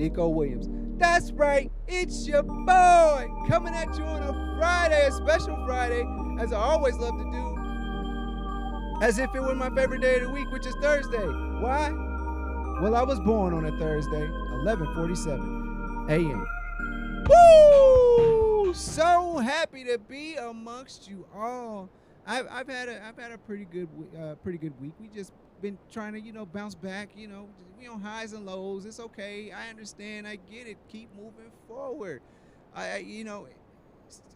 Uniqo Williams. That's right, it's your boy coming at you on a Friday, a special Friday, as I always love to do, as if it were my favorite day of the week, which is Thursday. Why? Well, I was born on a Thursday, 11:47 a.m. Woo! So happy to be amongst you all. I've had a pretty good week. We just been trying to bounce back. We on highs and lows. It's okay. I understand. I get it. Keep moving forward.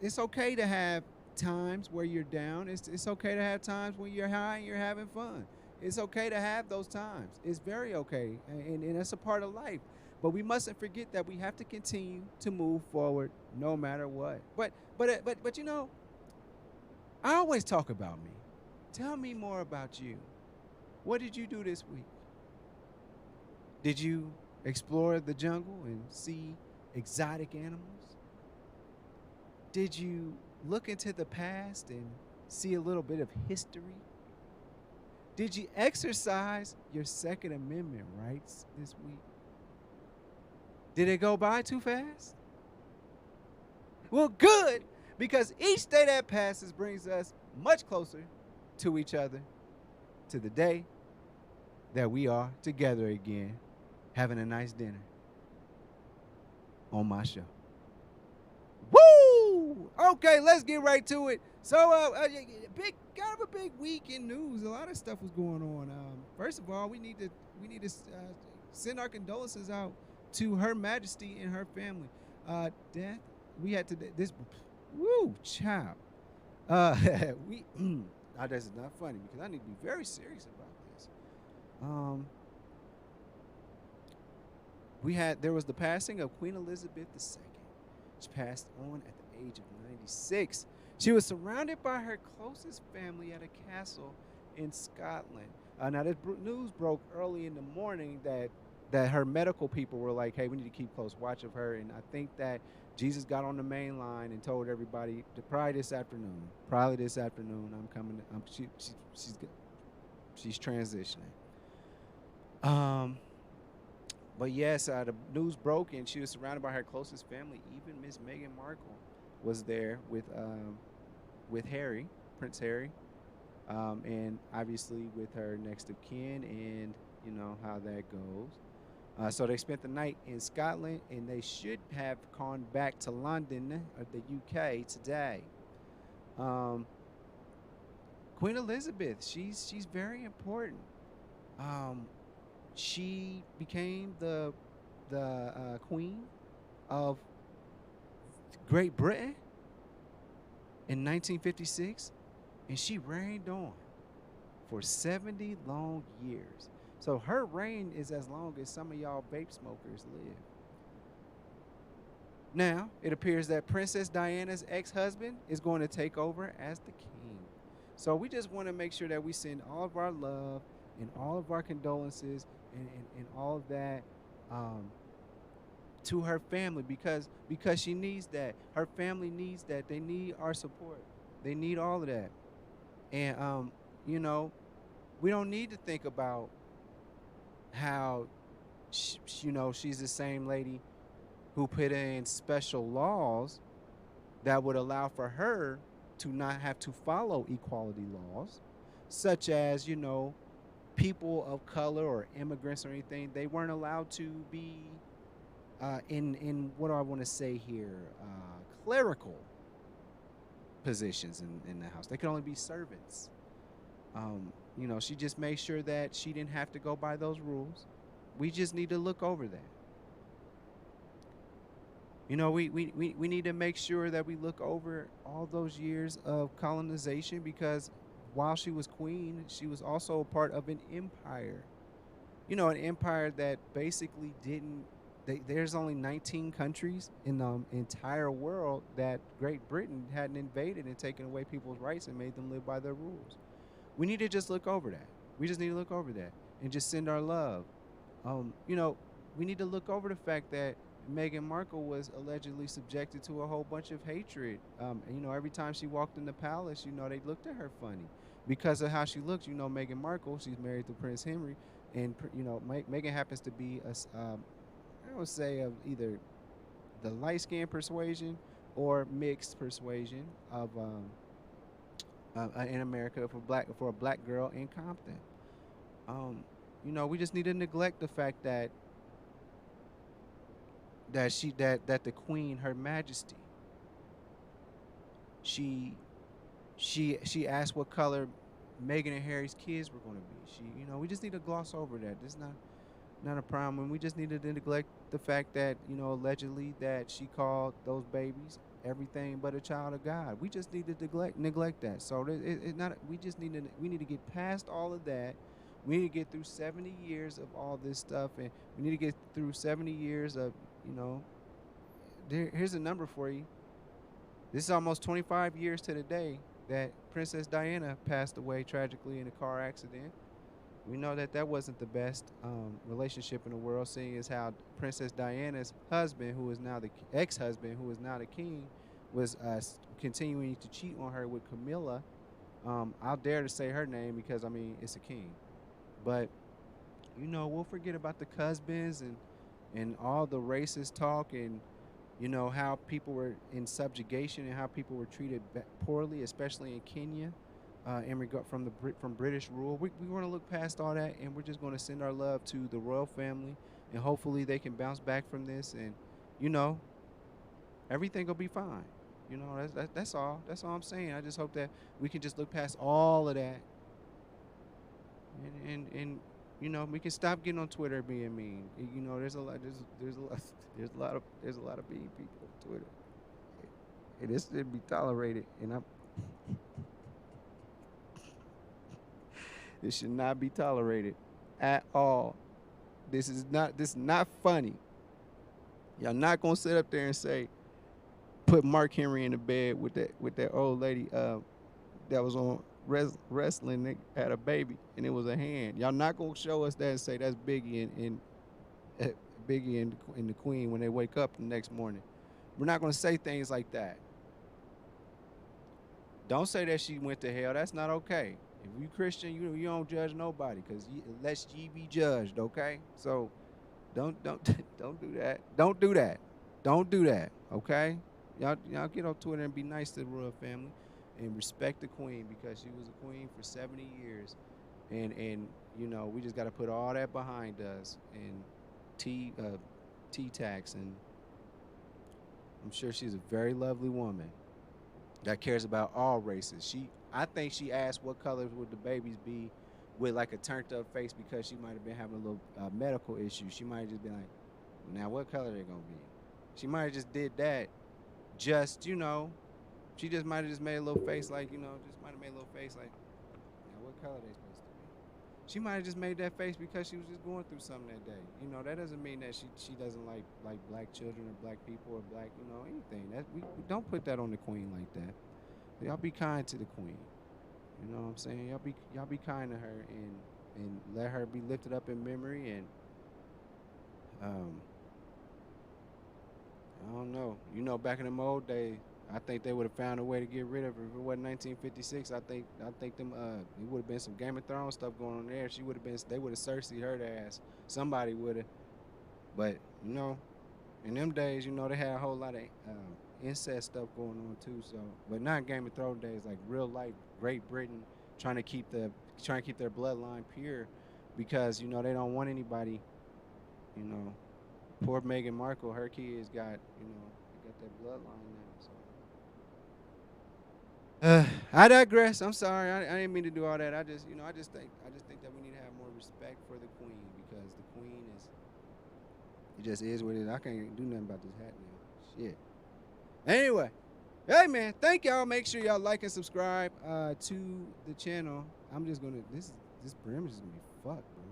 It's okay to have times where you're down. It's okay to have times when you're high and you're having fun. It's okay to have those times. It's very okay, and that's a part of life. But we mustn't forget that we have to continue to move forward no matter what. But I always talk about me. Tell me more about you. What did you do this week? Did you explore the jungle and see exotic animals? Did you look into the past and see a little bit of history? Did you exercise your Second Amendment rights this week? Did it go by too fast? Well, good, because each day that passes brings us much closer to each other, to the day that we are together again, having a nice dinner on my show. Woo! Okay, let's get right to it. So, kind of a big week in news. A lot of stuff was going on. First of all, we need to send our condolences out to Her Majesty and her family. Death. We had to this. Woo, child. We. This is not funny because I need to be very serious about this. There was the passing of Queen Elizabeth II. She passed on at the age of 96. She was surrounded by her closest family at a castle in Scotland. Now, this news broke early in the morning that her medical people were like, hey, we need to keep close watch of her. And I think that Jesus got on the main line and told everybody to probably this afternoon, I'm coming. She's transitioning. But yes, the news broke and she was surrounded by her closest family. Even Miss Meghan Markle was there with Harry, Prince Harry, and obviously with her next of kin, and you know how that goes. So they spent the night in Scotland, and they should have gone back to London or the UK today. Queen Elizabeth, she's very important. She became the queen of Great Britain in 1956, and she reigned on for 70 long years. So her reign is as long as some of y'all vape smokers live. Now, it appears that Princess Diana's ex-husband is going to take over as the king. So we just want to make sure that we send all of our love and all of our condolences and all of that to her family because she needs that. Her family needs that. They need our support. They need all of that. And, we don't need to think about how, she's the same lady who put in special laws that would allow for her to not have to follow equality laws, such as, people of color or immigrants or anything. They weren't allowed to be in what do I want to say here, clerical positions in the house. They could only be servants. She just made sure that she didn't have to go by those rules. We just need to look over that. We need to make sure that we look over all those years of colonization, because while she was queen, she was also a part of an empire. An empire that basically there's only 19 countries in the entire world that Great Britain hadn't invaded and taken away people's rights and made them live by their rules. We need to just look over that. We just need to look over that and just send our love. We need to look over the fact that Meghan Markle was allegedly subjected to a whole bunch of hatred. Every time she walked in the palace, they looked at her funny because of how she looked. Meghan Markle, she's married to Prince Henry, and Meghan happens to be I would say of either the light skin persuasion or mixed persuasion of in America for a black girl in Compton. Um, we just need to neglect the fact that that the Queen, Her Majesty, she she asked what color Meghan and Harry's kids were going to be. We just need to gloss over that. This is not a problem. We just need to neglect the fact that allegedly that she called those babies everything but a child of God. We just need to neglect that. So it not we need to get past all of that. We need to get through 70 years of all this stuff, and we need to get through 70 years of you know. Here's a number for you. This is almost 25 years to the day that Princess Diana passed away tragically in a car accident. We know that that wasn't the best relationship in the world, seeing as how Princess Diana's husband, who is now the ex-husband, who is now the king, was continuing to cheat on her with Camilla. I'll dare to say her name because I mean it's a king, but we'll forget about the husbands and all the racist talk and how people were in subjugation and how people were treated poorly, especially in Kenya, in regard from British rule. We want to look past all that, and we're just going to send our love to the royal family, and hopefully they can bounce back from this, and you know everything will be fine. That's all. That's all I'm saying. I just hope that we can just look past all of that, and we can stop getting on Twitter being mean. There's a lot of mean people on Twitter, and this shouldn't be tolerated. And this should not be tolerated at all. This is not funny. Y'all not gonna sit up there and say put Mark Henry in the bed with that old lady that was on wrestling. They had a baby and it was a hand. Y'all not gonna show us that and say that's Biggie and the Queen when they wake up the next morning. We're not gonna say things like that. Don't say that she went to hell. That's not okay. If you Christian, you don't judge nobody because unless ye be judged, okay? So don't don't do that. Don't do that. Don't do that. Okay? Y'all get on Twitter and be nice to the royal family and respect the Queen because she was a queen for 70 years, and we just got to put all that behind us and tax, and I'm sure she's a very lovely woman that cares about all races. I think she asked what colors would the babies be with like a turned up face because she might have been having a little medical issue. She might have just been like, now what color they gonna be? She might have just did that. She just might have just made a little face like, just might have made a little face like, now what color they supposed to be? She might have just made that face because she was just going through something that day. That doesn't mean that she doesn't like black children or black people or black, anything. That we don't put that on the Queen like that. Y'all be kind to the Queen. You know what I'm saying? Y'all be kind to her and let her be lifted up in memory and I don't know. Back in them old days, I think they would have found a way to get rid of her. If it wasn't 1956, I think them it would have been some Game of Thrones stuff going on there. They would have Cersei'd her ass. Somebody would have. But in them days, they had a whole lot of incest stuff going on too. So, but not Game of Thrones days, like real life Great Britain trying to keep their bloodline pure, because they don't want anybody. Poor Meghan Markle, her kids got that bloodline now. So, I digress. I'm sorry. I didn't mean to do all that. I just think that we need to have more respect for the Queen because the Queen it just is what it is. I can't do nothing about this hat now. Shit. Anyway, hey man, thank y'all. Make sure y'all like and subscribe to the channel. I'm just gonna this brim is just gonna be fucked, bro.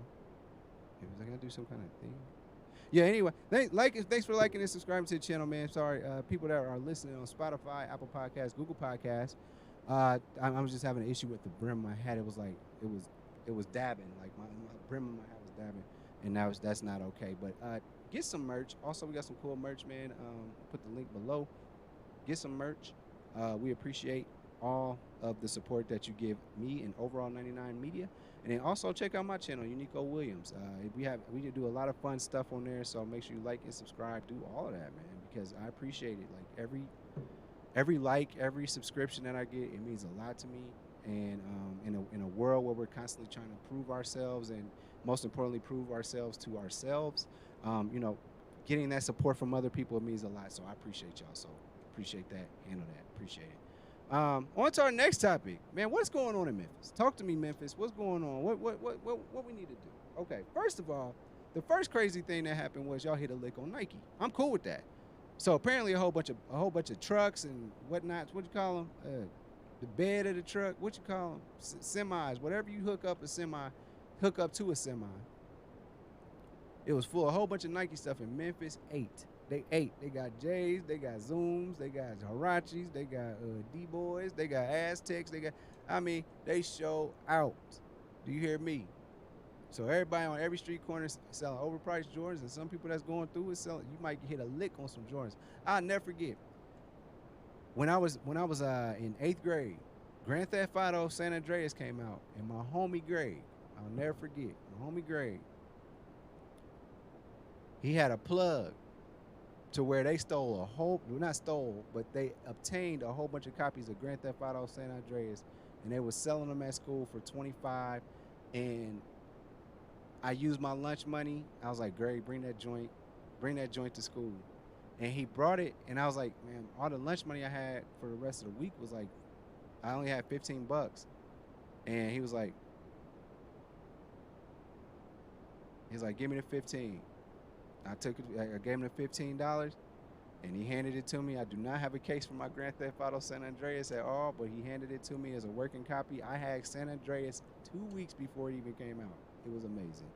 Was I gonna do some kind of thing? Yeah. Anyway, thanks for liking and subscribing to the channel, man. Sorry, people that are listening on Spotify, Apple Podcasts, Google Podcasts. I was just having an issue with the brim of my hat. It was like it was dabbing, like my brim of my hat was dabbing, and that's not okay. But get some merch. Also, we got some cool merch, man. Put the link below. Get some merch. We appreciate all of the support that you give me and Overall 99 Media. And then also check out my channel, Uniqo Williams. We do a lot of fun stuff on there, so make sure you like and subscribe. Do all of that, man, because I appreciate it. Like every like, every subscription that I get, it means a lot to me. And in a world where we're constantly trying to prove ourselves, and most importantly, prove ourselves to ourselves, you know, getting that support from other people, it means a lot. So I appreciate y'all. So appreciate that. Handle that. Appreciate it. On to our next topic, man. What's going on in Memphis? Talk to me, Memphis. What's going on? What we need to do? Okay, first of all, the first crazy thing that happened was y'all hit a lick on Nike. I'm cool with that. So apparently a whole bunch of trucks and whatnot. What you call them? The bed of the truck. What you call them? Semis. Whatever you hook up to a semi. It was full of a whole bunch of Nike stuff, in Memphis ate. They ate. They got J's, they got Zooms, they got Harachis, they got D-Boys, they got Aztecs, they show out. Do you hear me? So everybody on every street corner selling overpriced Jordans, and some people that's going through it selling, you might hit a lick on some Jordans. I'll never forget. When I was in 8th grade, Grand Theft Auto San Andreas came out, and my homie Greg, I'll never forget, my homie Greg, he had a plug to where they they obtained a whole bunch of copies of Grand Theft Auto San Andreas, and they was selling them at school for $25. And I used my lunch money. I was like, Greg, bring that joint to school. And he brought it, and I was like, man, all the lunch money I had for the rest of the week was like, I only had $15. And he was like, give me the 15. I gave him the $15, and he handed it to me. I do not have a case for my Grand Theft Auto San Andreas at all, but he handed it to me as a working copy. I had San Andreas 2 weeks before it even came out. It was amazing.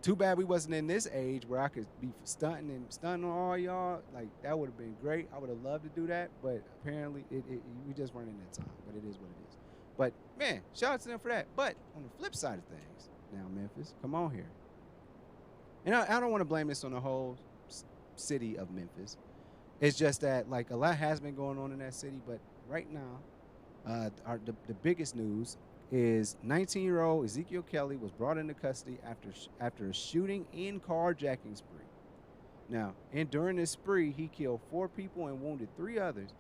Too bad we wasn't in this age where I could be stunting on all y'all. Like, that would have been great. I would have loved to do that, but apparently we just weren't in that time. But it is what it is. But man, shout out to them for that. But on the flip side of things, now Memphis, come on here. And I don't want to blame this on the whole city of Memphis. It's just that, like, a lot has been going on in that city. But right now, the biggest news is 19-year-old Ezekiel Kelly was brought into custody after a shooting and carjacking spree. Now, during this spree, he killed 4 people and wounded 3 others.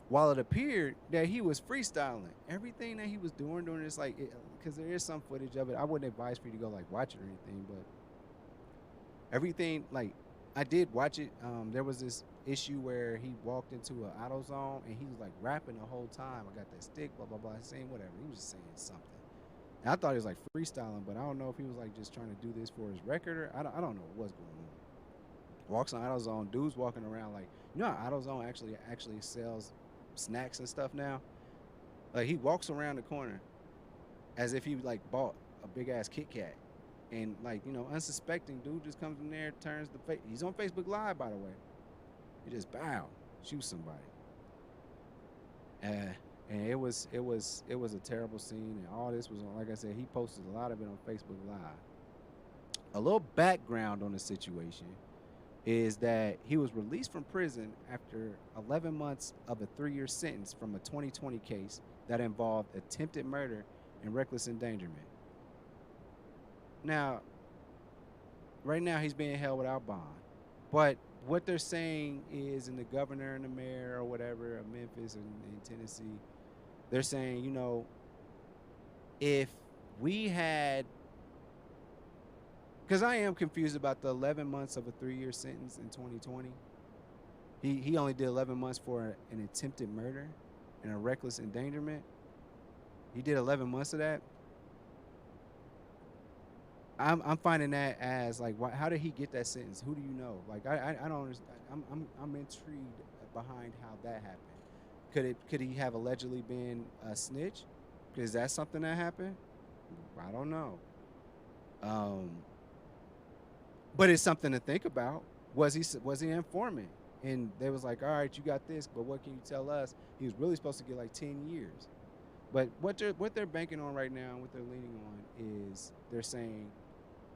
While it appeared that he was freestyling, everything that he was doing during this, like, because there is some footage of it. I wouldn't advise for you to go like watch it or anything, but everything, like, I did watch it. There was this issue where he walked into an AutoZone and he was like rapping the whole time. I got that stick, blah blah blah, saying whatever. He was just saying something. And I thought he was like freestyling, but I don't know if he was like just trying to do this for his record, or I don't know what's going on. Walks on AutoZone, dudes walking around like, you know how AutoZone actually sells snacks and stuff now. Like, he walks around the corner as if he like bought a big ass Kit Kat, and, like, you know, unsuspecting dude just comes in there, turns the face. He's on Facebook Live, by the way. He just shoots somebody. And it was a terrible scene, and all this was on. Like I said, he posted a lot of it on Facebook Live. A little background on the situation is that he was released from prison after 11 months of a 3-year sentence from a 2020 case that involved attempted murder and reckless endangerment. Now, right now he's being held without bond. But what they're saying is, in the governor and the mayor or whatever of Memphis and in Tennessee, they're saying, you know, if we had, because I am confused about the 11 months of a 3-year sentence in 2020. He only did 11 months for an attempted murder and a reckless endangerment. He did 11 months of that. I'm finding that as like, how did he get that sentence? Who do you know? Like, I don't understand. I'm intrigued behind how that happened. Could he have allegedly been a snitch? Is that something that happened? I don't know. But it's something to think about. Was he an informant? And they was like, all right, you got this, but what can you tell us? He was really supposed to get like 10 years. But what they're banking on right now, and what they're leaning on, is they're saying,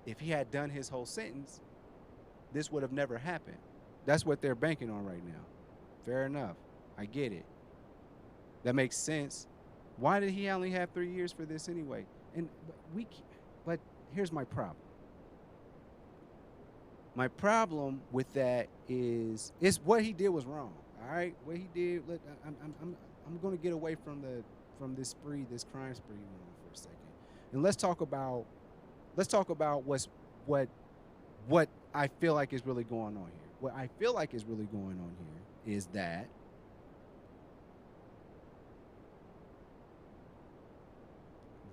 if he had done his whole sentence, this would have never happened. That's what they're banking on right now. Fair enough. I get it. That makes sense. Why did he only have 3 years for this anyway? And but here's my problem. My problem with that is what he did was wrong. All right, what he did. I'm going to get away from this crime spree he went on for a second, and let's talk about what what I feel like is really going on here. What I feel like is really going on here is that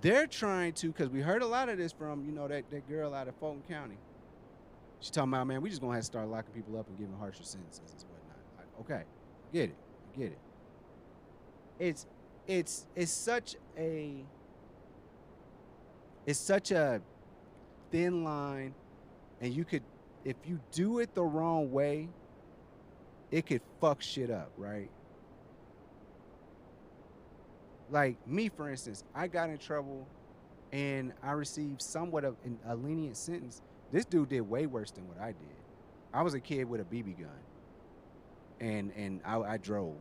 they're trying to, because we heard a lot of this from that girl out of Fulton County. She's talking about, man, we just gonna have to start locking people up and giving harsher sentences and whatnot. Like, okay, get it, get it. It's it's such a it's such a thin line, and you could, if you do it the wrong way, it could fuck shit up, right? Like me, for instance, I got in trouble and I received somewhat of a lenient sentence. This dude did way worse than what I did. I was a kid with a BB gun, and I drove,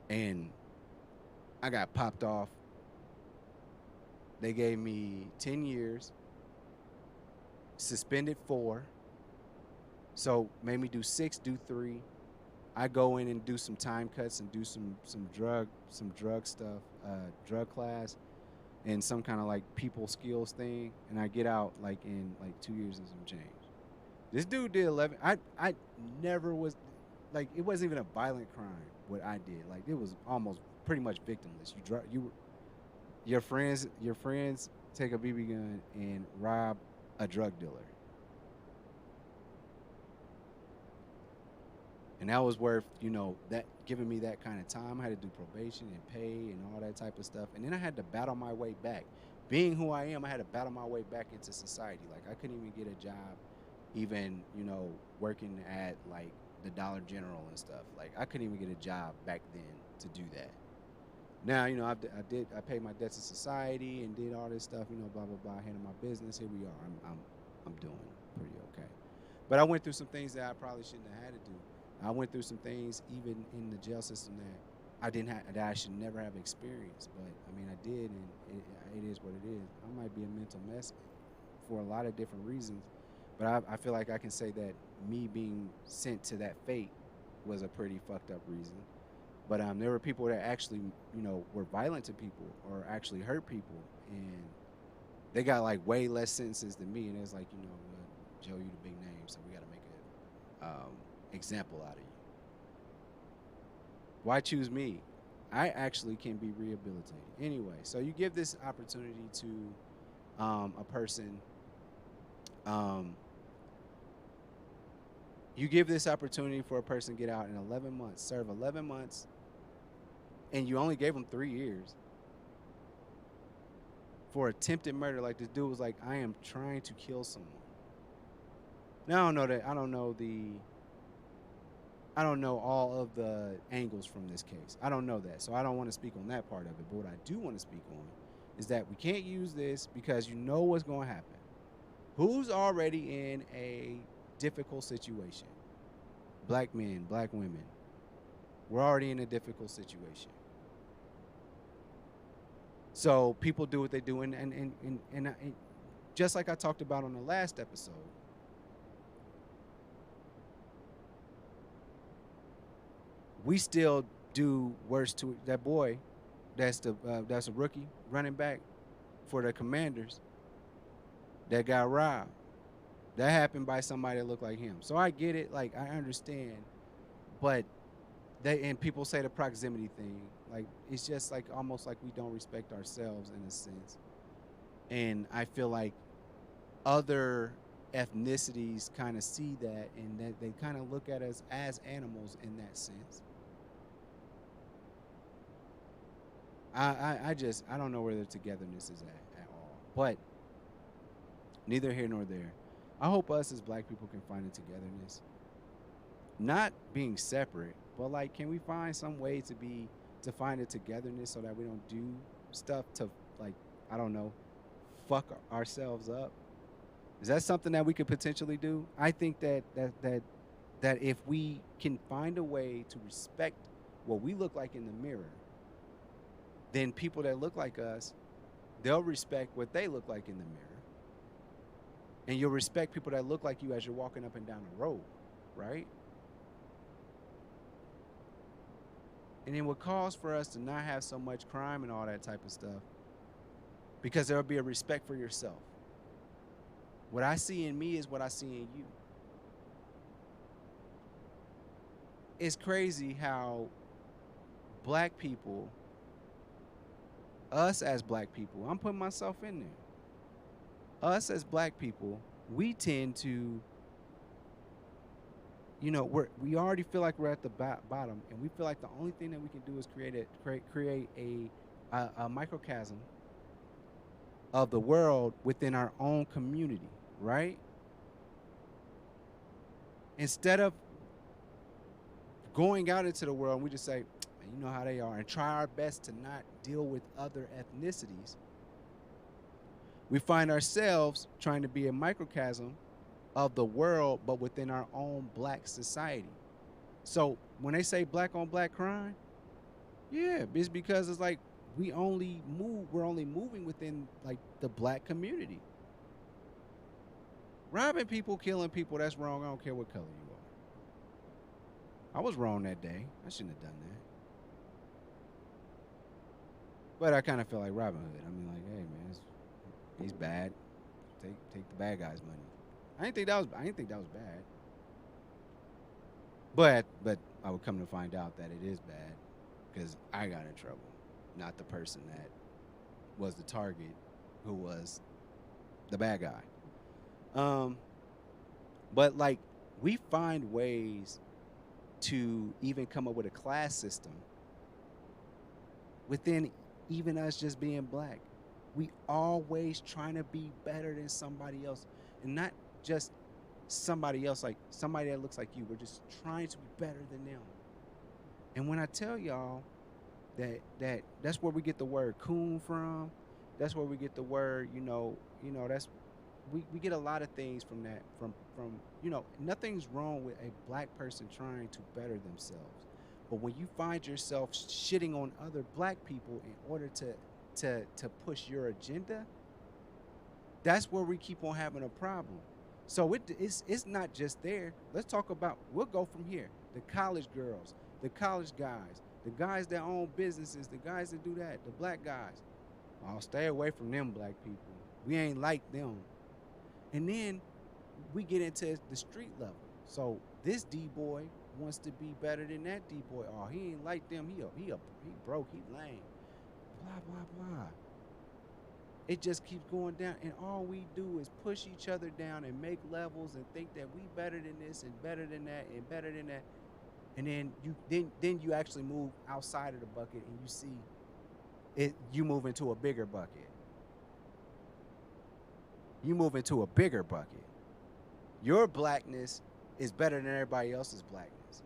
and I got popped off. They gave me 10 years, suspended 4, so made me do 6, do 3. I go in and do some time cuts and do some drug stuff, drug class, and some kind of like people skills thing, and I get out like in like 2 years and some change. This dude did 11. I never was, like, it wasn't even a violent crime what I did. Like, it was almost pretty much victimless. Your friends take a BB gun and rob a drug dealer. And that was worth, that giving me that kind of time. I had to do probation and pay and all that type of stuff. And then I had to battle my way back. Being who I am, I had to battle my way back into society. Like, I couldn't even get a job, even, working at like the Dollar General and stuff. Like, I couldn't even get a job back then to do that. Now, I paid my debts to society and did all this stuff, blah, blah, blah, handle my business. Here we are. I'm doing pretty okay. But I went through some things that I probably shouldn't have had to do. I went through some things even in the jail system that I should never have experienced. But I mean, I did, and it is what it is. I might be a mental mess for a lot of different reasons, but I feel like I can say that me being sent to that fate was a pretty fucked up reason. But there were people that actually, were violent to people or actually hurt people, and they got like way less sentences than me. And it's like, Joe, you the big name, so we got to make a example out of you. Why choose me? I actually can be rehabilitated. Anyway, so you give this opportunity to a person. You give this opportunity for a person to get out in 11 months, serve 11 months, and you only gave them 3 years for attempted murder. Like, this dude was like, I am trying to kill someone. Now, I don't know that. I don't know all of the angles from this case. I don't know that. So I don't want to speak on that part of it. But what I do want to speak on is that we can't use this because you know what's going to happen. Who's already in a difficult situation? Black men, black women. We're already in a difficult situation. So people do what they do. And just like I talked about on the last episode, we still do worse to that boy. That's a rookie running back for the Commanders that got robbed. That happened by somebody that looked like him. So I get it. Like, I understand, but and people say the proximity thing. Like, it's just like almost like we don't respect ourselves in a sense. And I feel like other ethnicities kind of see that, and that they kind of look at us as animals in that sense. I don't know where the togetherness is at all. But neither here nor there. I hope us as black people can find a togetherness. Not being separate, but like, can we find some way to find a togetherness so that we don't do stuff to, like, I don't know, fuck ourselves up? Is that something that we could potentially do? I think that if we can find a way to respect what we look like in the mirror, then people that look like us, they'll respect what they look like in the mirror, and you'll respect people that look like you as you're walking up and down the road, right? And then what calls for us to not have so much crime and all that type of stuff, because there'll be a respect for yourself. What I see in me is what I see in you. It's crazy how black people, us as black people, I'm putting myself in there. Us as black people, we tend to, we already feel like we're at the bottom, and we feel like the only thing that we can do is create a microcosm of the world within our own community, right? Instead of going out into the world, and we just say, you know how they are, and try our best to not deal with other ethnicities, we find ourselves trying to be a microcosm of the world, but within our own black society. So when they say black on black crime, yeah, it's because it's like we're only moving within like the black community. Robbing people, killing people, that's wrong. I don't care what color you are. I was wrong that day. I shouldn't have done that. But I kind of feel like Robin Hood. I mean, like, hey man, he's bad. Take the bad guy's money. I didn't think that was bad. But I would come to find out that it is bad because I got in trouble, not the person that was the target, who was the bad guy. But like we find ways to even come up with a class system within even us just being black. We always trying to be better than somebody else, and not just somebody else, like somebody that looks like you. We're just trying to be better than them. And when I tell y'all that's where we get the word coon from, that's where we get the word, that's we get a lot of things from that, from nothing's wrong with a black person trying to better themselves. But when you find yourself shitting on other black people in order to push your agenda, that's where we keep on having a problem. So it's not just there. We'll go from here. The college girls, the college guys, the guys that own businesses, the guys that do that, the black guys. I'll stay away from them black people. We ain't like them. And then we get into the street level. So this D-boy wants to be better than that D-boy. Oh, he ain't like them. He broke. He lame. Blah, blah, blah. It just keeps going down, and all we do is push each other down and make levels and think that we better than this and better than that and better than that. And then you actually move outside of the bucket and you see it. You move into a bigger bucket. You move into a bigger bucket. Your blackness is better than everybody else's blackness.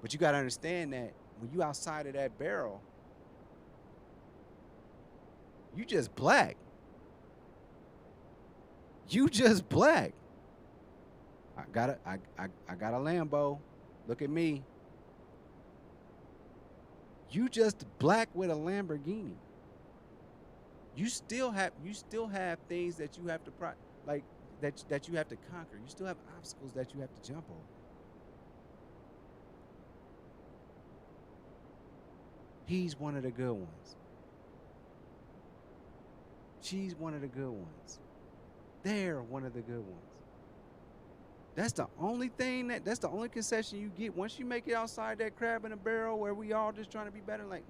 But you got to understand that when you outside of that barrel, you just black. You just black. I got a Lambo. Look at me. You just black with a Lamborghini. You still have things that you have to that you have to conquer. You still have obstacles that you have to jump over. He's one of the good ones. She's one of the good ones. They're one of the good ones. That's the only concession you get. Once you make it outside that crab in a barrel where we all just trying to be better, like,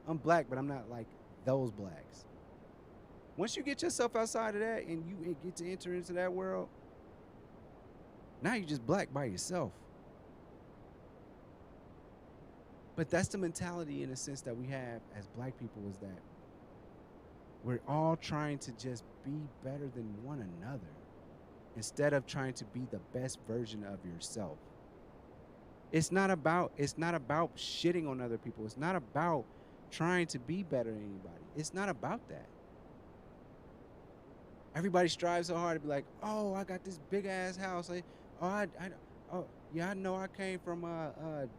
I'm black, but I'm not like those blacks. Once you get yourself outside of that and you get to enter into that world, now you're just black by yourself. But that's the mentality, in a sense, that we have as black people, is that we're all trying to just be better than one another instead of trying to be the best version of yourself. It's not about shitting on other people. It's not about trying to be better than anybody. It's not about that. Everybody strives so hard to be like, oh, I got this big ass house. Like, I know I came from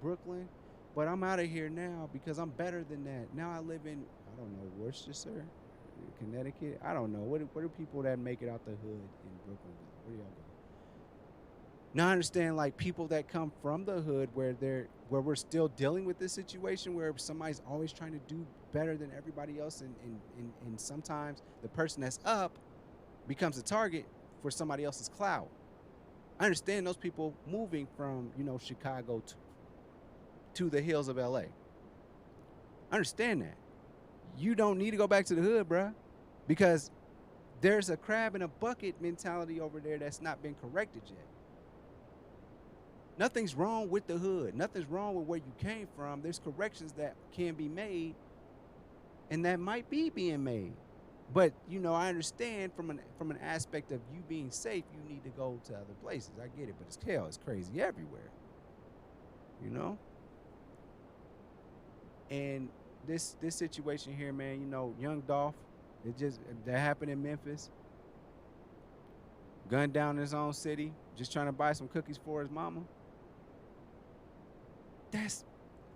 Brooklyn, but I'm out of here now because I'm better than that. Now I live in, I don't know, Worcestershire. Connecticut. I don't know. What do people that make it out the hood in Brooklyn go? Where do y'all go? Now I understand like people that come from the hood where we're still dealing with this situation where somebody's always trying to do better than everybody else, and sometimes the person that's up becomes a target for somebody else's clout. I understand those people moving from, Chicago to the hills of LA. I understand that. You don't need to go back to the hood, bruh, because there's a crab in a bucket mentality over there that's not been corrected yet. Nothing's wrong with the hood. Nothing's wrong with where you came from. There's corrections that can be made and that might be being made. But I understand from an aspect of you being safe, you need to go to other places. I get it, but it's crazy everywhere. You know? And this situation here, man, young Dolph, that happened in Memphis. Gunned down in his own city, just trying to buy some cookies for his mama.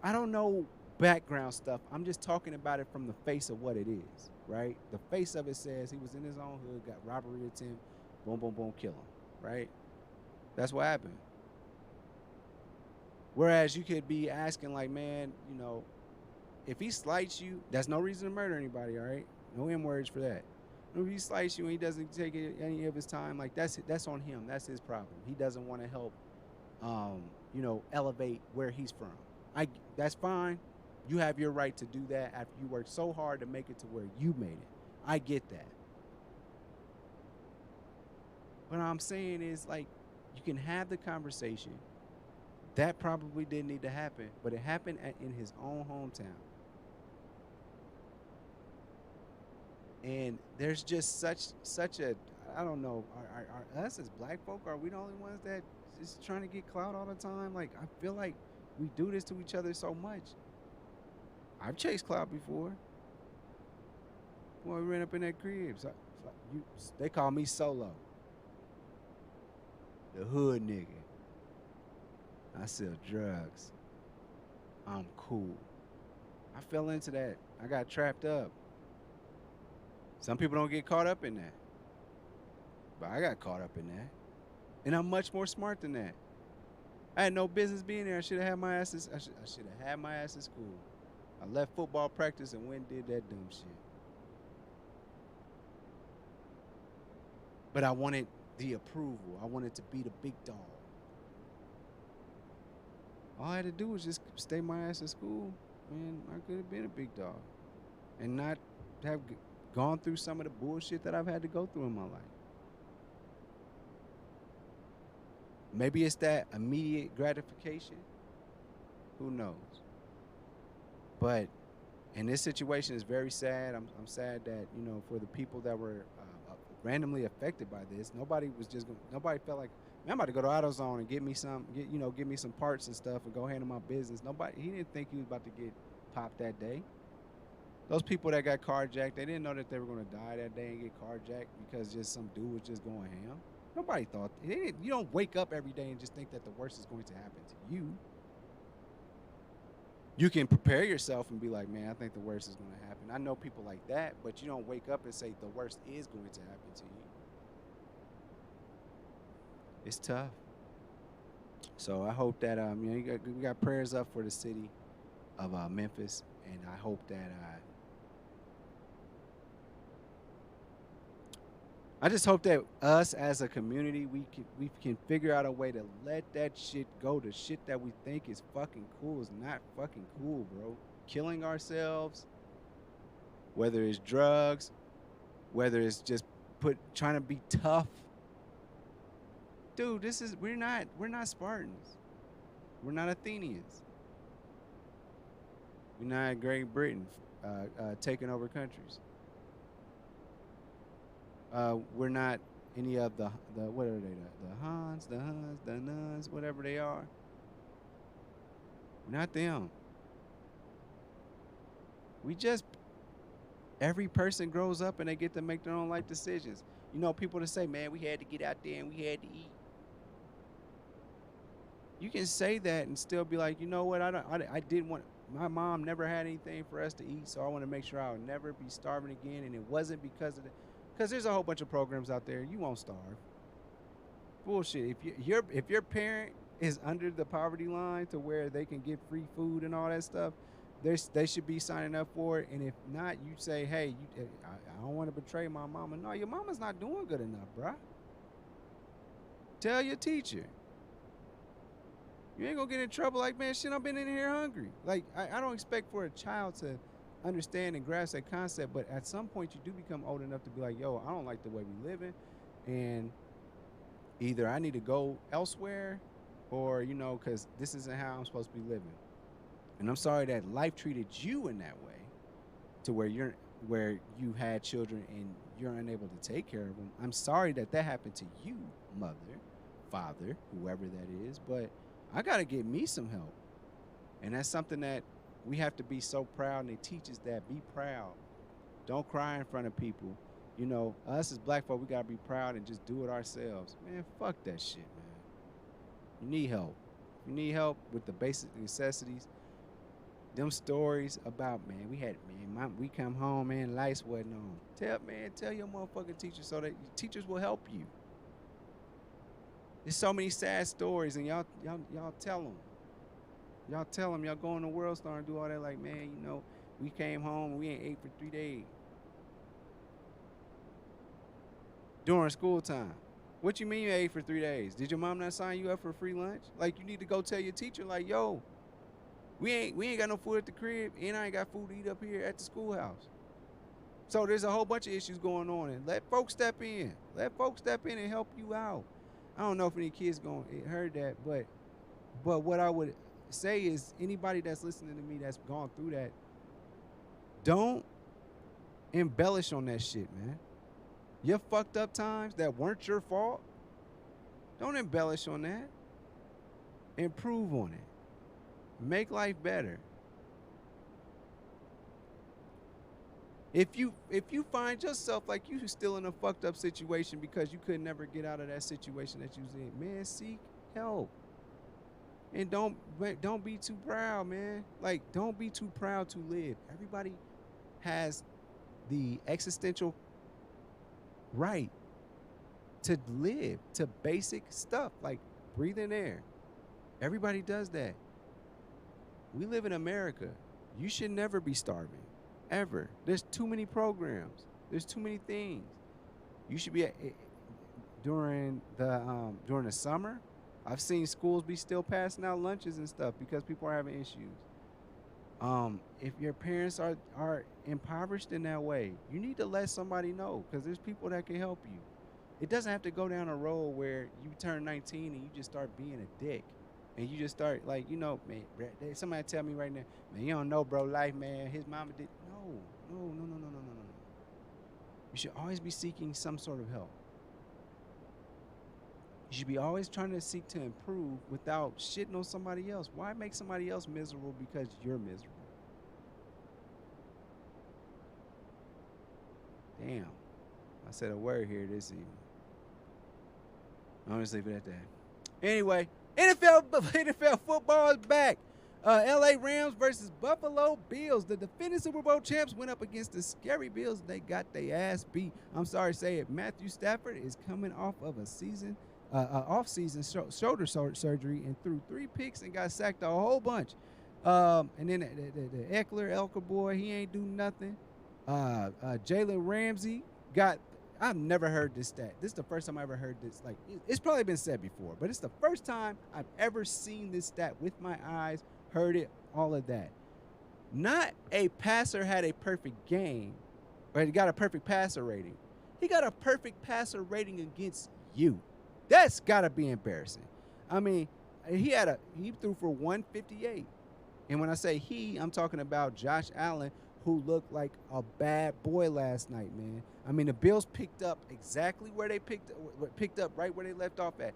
I don't know background stuff. I'm just talking about it from the face of what it is, right? The face of it says he was in his own hood, got robbery attempt, boom, boom, boom, kill him, right? That's what happened. Whereas you could be asking like, man, if he slights you, that's no reason to murder anybody, all right? No M words for that. If he slights you and he doesn't take any of his time, like that's on him. That's his problem. He doesn't want to help, elevate where he's from. That's fine. You have your right to do that after you worked so hard to make it to where you made it. I get that. What I'm saying is, like, you can have the conversation. That probably didn't need to happen, but it happened in his own hometown. And there's just such a, I don't know, are us as black folk, are we the only ones that just trying to get clout all the time? Like, I feel like we do this to each other so much. I've chased clout before. Boy, we ran up in that crib. They call me Solo, the hood nigga. I sell drugs. I'm cool. I fell into that. I got trapped up. Some people don't get caught up in that. But I got caught up in that. And I'm much more smart than that. I had no business being there. I should have had my ass I should have had my ass in school. I left football practice and went and did that dumb shit. But I wanted the approval. I wanted to be the big dog. All I had to do was just stay my ass in school, and I could have been a big dog and not have gone through some of the bullshit that I've had to go through in my life. Maybe it's that immediate gratification. Who knows? But in this situation, it's very sad. I'm sad that, for the people that were randomly affected by this, nobody felt like, man, I'm about to go to AutoZone and get me some parts and stuff and go handle my business. He didn't think he was about to get popped that day. Those people that got carjacked, they didn't know that they were going to die that day and get carjacked because just some dude was just going ham. Nobody thought. You don't wake up every day and just think that the worst is going to happen to you. You can prepare yourself and be like, man, I think the worst is going to happen. I know people like that, but you don't wake up and say the worst is going to happen to you. It's tough. So I hope that we got prayers up for the city of Memphis, and I hope that I just hope that us as a community, we can figure out a way to let that shit go. The shit that we think is fucking cool is not fucking cool, bro. Killing ourselves, whether it's drugs, whether it's just trying to be tough. Dude, we're not Spartans. We're not Athenians. We're not Great Britain taking over countries. We're not any of the what are they? The Huns, the nuns, whatever they are. We're not them. Every person grows up and they get to make their own life decisions. People that say, man, we had to get out there and we had to eat. You can say that and still be like, you know what? I didn't want. My mom never had anything for us to eat, so I want to make sure I'll never be starving again. And it wasn't because of the, because there's a whole bunch of programs out there. You won't starve. Bullshit. If your parent is under the poverty line to where they can get free food and all that stuff, they should be signing up for it. And if not, you say, hey, I don't want to betray my mama. No, your mama's not doing good enough, bruh. Tell your teacher. You ain't gonna get in trouble like, man, shit, I've been in here hungry. Like, I don't expect for a child to understand and grasp that concept, but at some point you do become old enough to be like, yo, I don't like the way we living, and either I need to go elsewhere or, because this isn't how I'm supposed to be living. And I'm sorry that life treated you in that way to where you had children and you're unable to take care of them. I'm sorry that happened to you, mother, father, whoever that is, but I got to get me some help. And that's something that we have to be so proud, and it teaches that be proud. Don't cry in front of people. Us as black folk, we got to be proud and just do it ourselves. Man, fuck that shit, man. You need help. You need help with the basic necessities. Them stories about, man, we come home, man, lights wasn't on. Tell your motherfucking teacher so that teachers will help you. There's so many sad stories, and y'all tell them. Y'all tell them, y'all go in the World Star and do all that, like, man, we came home and we ain't ate for 3 days. During school time. What you mean you ate for 3 days? Did your mom not sign you up for free lunch? Like, you need to go tell your teacher, like, yo, we ain't got no food at the crib, and I ain't got food to eat up here at the schoolhouse. So there's a whole bunch of issues going on, and let folks step in. Let folks step in and help you out. I don't know if any kids heard that, but what I would say is anybody that's listening to me that's gone through that, don't embellish on that shit, man. Your fucked up times that weren't your fault, don't embellish on that. Improve on it. Make life better. If you find yourself like you still in a fucked up situation because you could never get out of that situation that you was in, man, seek help. And don't be too proud, man. Like, don't be too proud to live. Everybody has the existential right to live, to basic stuff like breathing air. Everybody does that. We live in America. You should never be starving. Ever. There's too many programs. There's too many things. You should be during the summer. I've seen schools be still passing out lunches and stuff because people are having issues. If your parents are impoverished in that way, you need to let somebody know, because there's people that can help you. It doesn't have to go down a road where you turn 19 and you just start being a dick. And you just start like, man, somebody tell me right now, man, you don't know, bro, life, man, his mama did. No. You should always be seeking some sort of help. You should be always trying to seek to improve without shitting on somebody else. Why make somebody else miserable because you're miserable? Damn. I said a word here this evening. I'll just leave it at that. Anyway, NFL football is back. LA Rams versus Buffalo Bills. The defending Super Bowl champs went up against the scary Bills. They got their ass beat. I'm sorry to say it. Matthew Stafford is coming off of a off-season shoulder surgery and threw 3 picks and got sacked a whole bunch. And then the Elker boy, he ain't do nothing. Jalen Ramsey got. I've never heard this stat. This is the first time I ever heard this. Like, it's probably been said before, but it's the first time I've ever seen this stat with my eyes, heard it, all of that. Not a passer had a perfect game, or he got a perfect passer rating. He got a perfect passer rating against you. That's got to be embarrassing. I mean, he threw for 158. And when I say he, I'm talking about Josh Allen, who looked like a bad boy last night, man. I mean, the Bills picked up exactly where they picked up right where they left off at.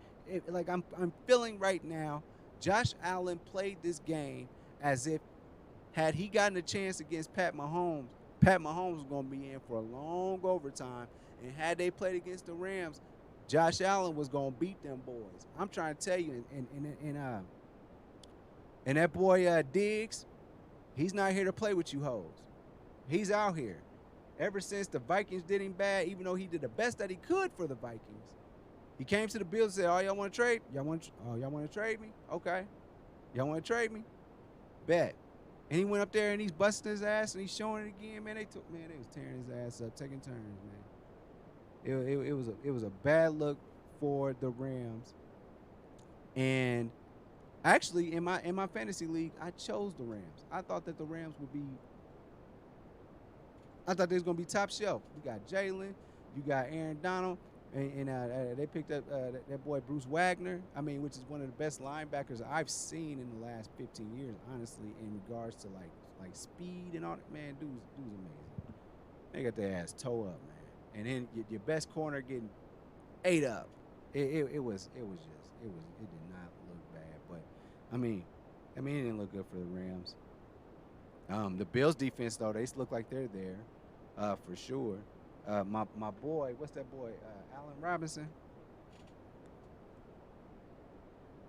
I'm feeling right now, Josh Allen played this game as if had he gotten a chance against Pat Mahomes was going to be in for a long overtime. And had they played against the Rams, Josh Allen was gonna beat them boys. I'm trying to tell you, and that boy Diggs, he's not here to play with you hoes. He's out here. Ever since the Vikings did him bad, even though he did the best that he could for the Vikings, he came to the Bills and said, "Oh, y'all want to trade? Y'all want to trade me? Okay. Y'all want to trade me? Bet." And he went up there and he's busting his ass and he's showing it again. Man, they was tearing his ass up, taking turns, man. It was a bad look for the Rams. And actually, in my fantasy league, I chose the Rams. I thought that the Rams would be. I thought they was gonna be top shelf. You got Jalen, you got Aaron Donald, and they picked up that boy Bruce Wagner. I mean, which is one of the best linebackers I've seen in the last 15 years, honestly, in regards to like speed and all that. Man, dude's amazing. They got their ass toe up, man. And then your best corner getting ate up. It did not look bad, but I mean, it didn't look good for the Rams. The Bills defense though, they look like they're there, for sure. My boy, what's that boy? Allen Robinson.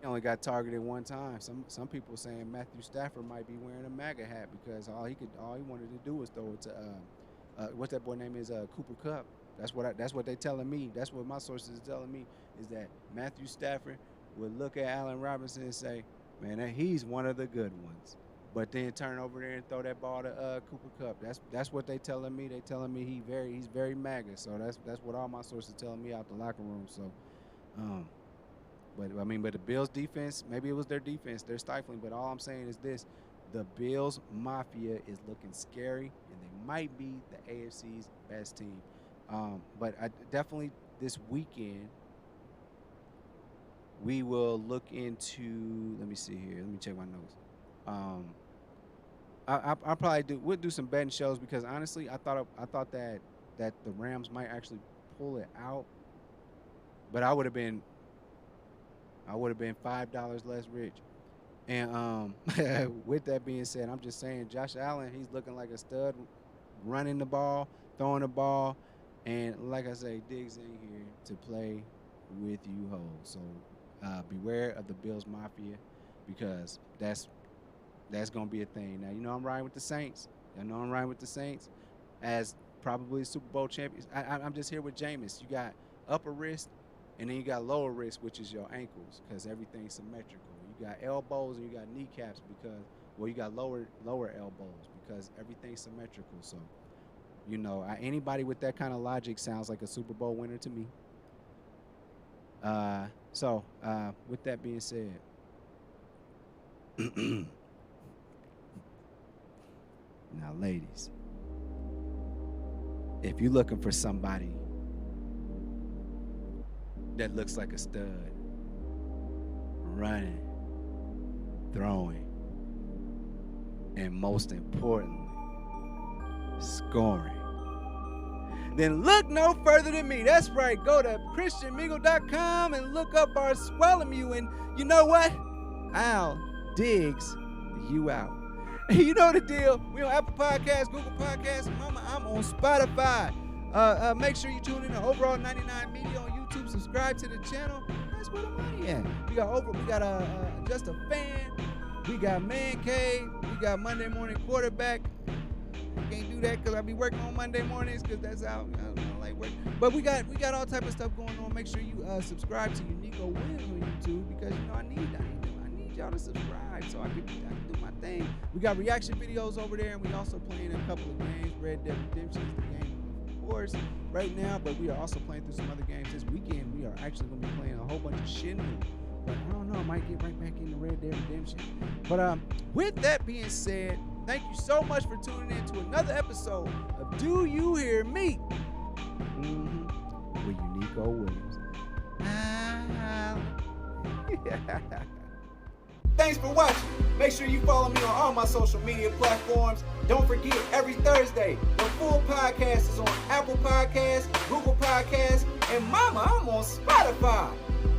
He only got targeted one time. Some people saying Matthew Stafford might be wearing a MAGA hat because all he wanted to do was throw it to what's that boy name is Cooper Kupp. That's what they telling me. That's what my sources are telling me is that Matthew Stafford would look at Allen Robinson and say, "Man, he's one of the good ones." But then turn over there and throw that ball to Cooper Kupp. That's what they telling me. They telling me he's very MAGA. So that's what all my sources telling me out the locker room. So, but the Bills defense, maybe it was their defense. They're stifling. But all I'm saying is this: the Bills Mafia is looking scary, and they might be the AFC's best team. But I definitely this weekend we will look into. Let me see here. Let me check my notes. We'll do some betting shows because honestly, I thought that the Rams might actually pull it out, but I would have been $5 less rich. And with that being said, I'm just saying, Josh Allen, he's looking like a stud, running the ball, throwing the ball, and like I say, Diggs ain't here to play with you hoes. So beware of the Bills Mafia because that's going to be a thing. Now, you know I'm riding with the Saints. I know I'm riding with the Saints as probably Super Bowl champions. I'm just here with Jameis. You got upper wrist, and then you got lower wrist, which is your ankles, because everything's symmetrical. You got elbows and you got kneecaps you got lower elbows because everything's symmetrical. So, you know, anybody with that kind of logic sounds like a Super Bowl winner to me. So, with that being said, now, ladies, if you're looking for somebody that looks like a stud, running, throwing, and most importantly, scoring, then look no further than me. That's right. Go to christianmingle.com and look up our Swellemu, and you know what? I'll digs you out. You know the deal. We on Apple Podcasts, Google Podcasts, and mama, I'm on Spotify. Make sure you tune in to Overall 99 Media on YouTube. Subscribe to the channel. That's where the money at. We got Just a Fan. We got Man Cave. We got Monday Morning Quarterback. I can't do that because I be working on Monday mornings because that's how I like work. But we got all type of stuff going on. Make sure you subscribe to Uniqo Wins on YouTube because I need y'all to subscribe so I can do my thing. We got reaction videos over there, and we also playing a couple of games. Red Dead Redemption is the game, of course, right now. But we are also playing through some other games this weekend. We are actually going to be playing a whole bunch of Shenmue. But I don't know, I might get right back into Red Dead Redemption. But with that being said, thank you so much for tuning in to another episode of Do You Hear Me? With Uniqo Williams. Thanks for watching. Make sure you follow me on all my social media platforms. Don't forget, every Thursday, the full podcast is on Apple Podcasts, Google Podcasts, and mama, I'm on Spotify.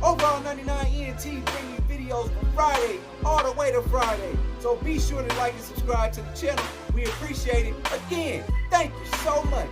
Overall 99 ENT bring you videos from Friday all the way to Friday. So be sure to like and subscribe to the channel. We appreciate it. Again, thank you so much.